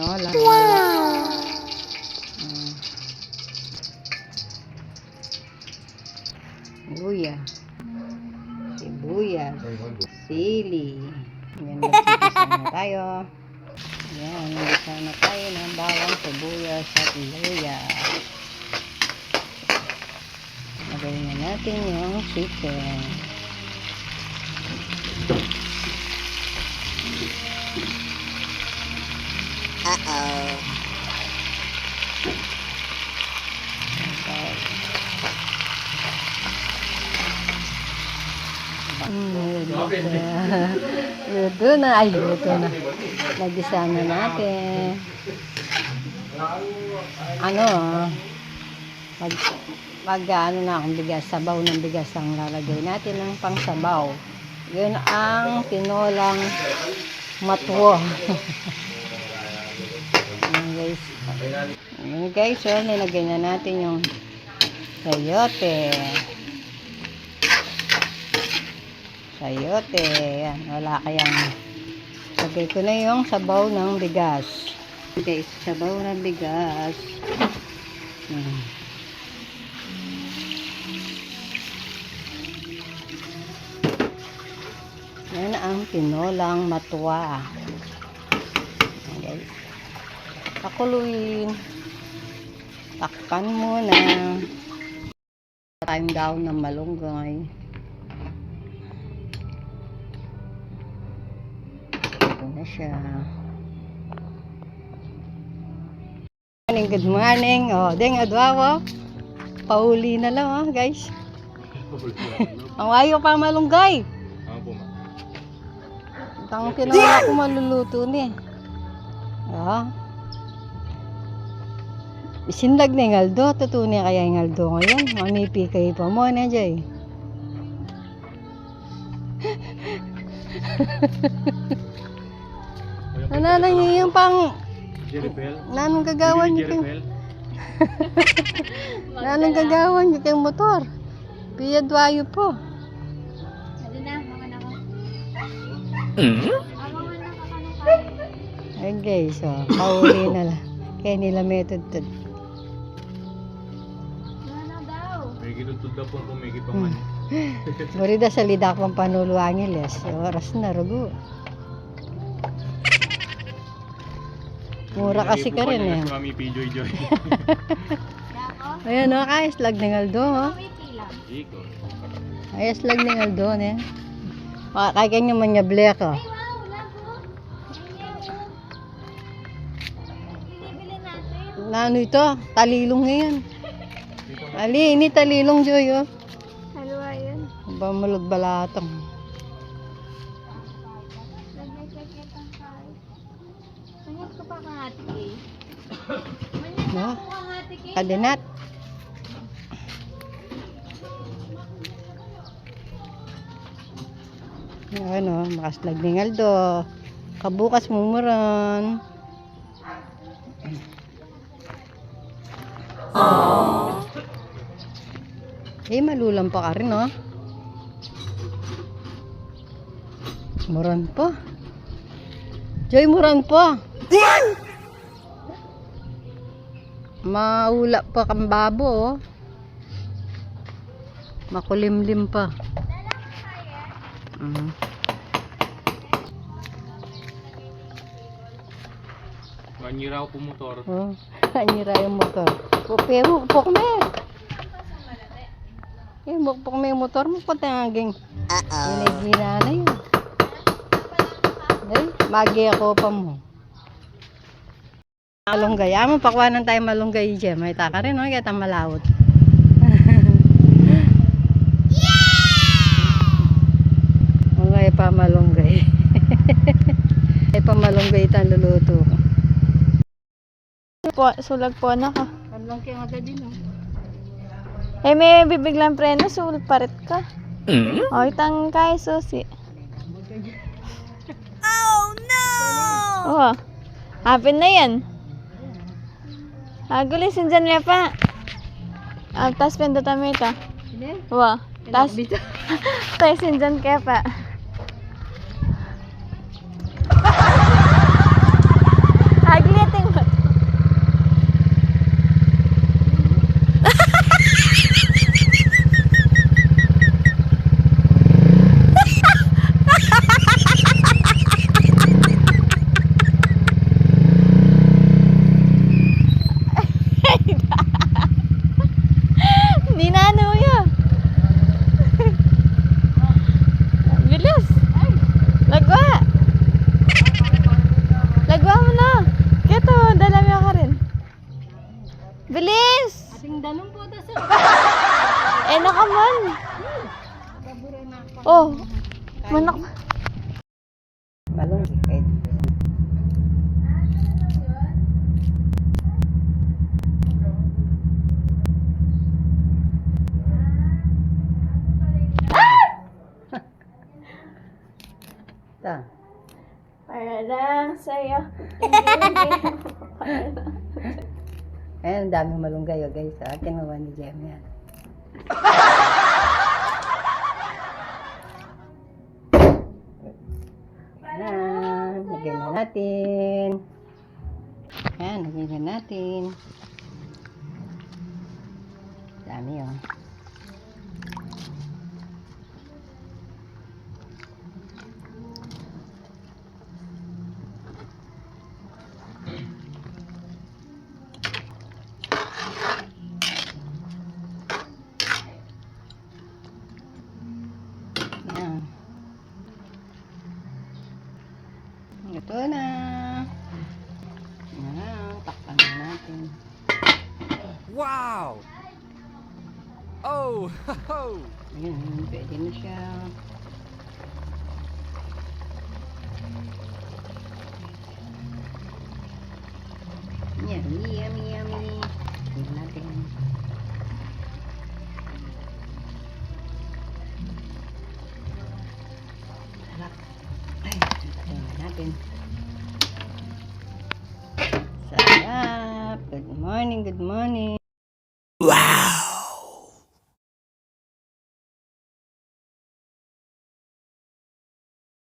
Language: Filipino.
tinola. Wow! Sibuyas, sili. Yan, magsipisa na tayo. Yan, magsipisa na tayo ng bawang, sibuyas at luya. Lagay na natin yung chicken. Luto na. Ay, luto na. Nagisa na natin. Ano na akong bigas. Sabaw ng bigas ang lalagay natin ng pang sabaw. Yun ang tinolang matwo. Ayan guys, so nilagay na natin yung sayote. Yan, wala kayang lagay ko na yung sabaw ng bigas. Guys, sabaw ng bigas. Yan ang tinolang matwa. Guys, pakuluin. Takpan muna. Time down ng malunggay. Na siya. Good morning. Deng adwawo. Pauli na lang guys. Ang ayaw pa malunggay. Tang tinola ko maluluto ni. Isindag na ngaldo, tutuni kaya ngaldo ngayon. Manipi kayo pa mo na jay. Nanang yung pang nanong gagawan niyo kayong nanong gagawan niyo kayong motor. Piyadwayo po. Ay guys, pauli na lang. Kaya nila method to. May ginutod na po kung may kipaman. Morida sa lidak pang panuluangil yes. Oras na rugo. Mura kasi ka rin eh. Mami P. Joy. Ayan guys, lag ng Aldo. Ayos lag ng Aldo eh. Kaya nyo man niya blek oh. Ano ito? Talilong ngayon. Ali, ini talilong Joy oh. Halwa yun. Ba mulog balatong. Manyag ka pa kahati eh. No? Kadinat. Ano, makaslag ni Aldo. Kabukas mumuran. Malulang pa ka rin, no? Muran pa. Joy, muran pa. Maula pa kang babo, oh. Makulimlim pa. Manira ako motor. Manira yung motor. Pero, pukme. Pukme yung motor mo, pati hanggang ginagina na yun. Ay, magi ako pa mo. Malunggay. Amo, pakwanan tayo malunggay dyan. May taka rin, no? Kaya tang malawot. Malunggay pa malunggay. Ay pa malunggay itang luluto ko. Sulag po na ka. Kanlang kaya nga din, no? May bibiglang preno, sulag parit ka. Itang kay susi. Oh no! Happen na yan. Gulisin dyan niya pa. Tas pindutan mo ito. Tas tayo dyan kaya pa. Agli, Dagwa mo na. Kito, dalami ka rin. Bilis! Ating danong po ta sa. Eh, nakaman. Oh, manak. Balong kahit. Ta. Para lang sa'yo. Ayan, ang daming malunggay, oh, guys. Ah, kinuha ni Jem yan. Ayan, lagyan na natin. Ayan, lagyan na natin. Dami, oh. Ayan. Ito na. Ayan, takpan na natin. Wow! Oh, ho, ho. Ayan, pwede na siya. Yummy, yummy, yummy. Tingnan natin. Sarap. Ay, tingnan natin. Sarap. Good morning, good morning.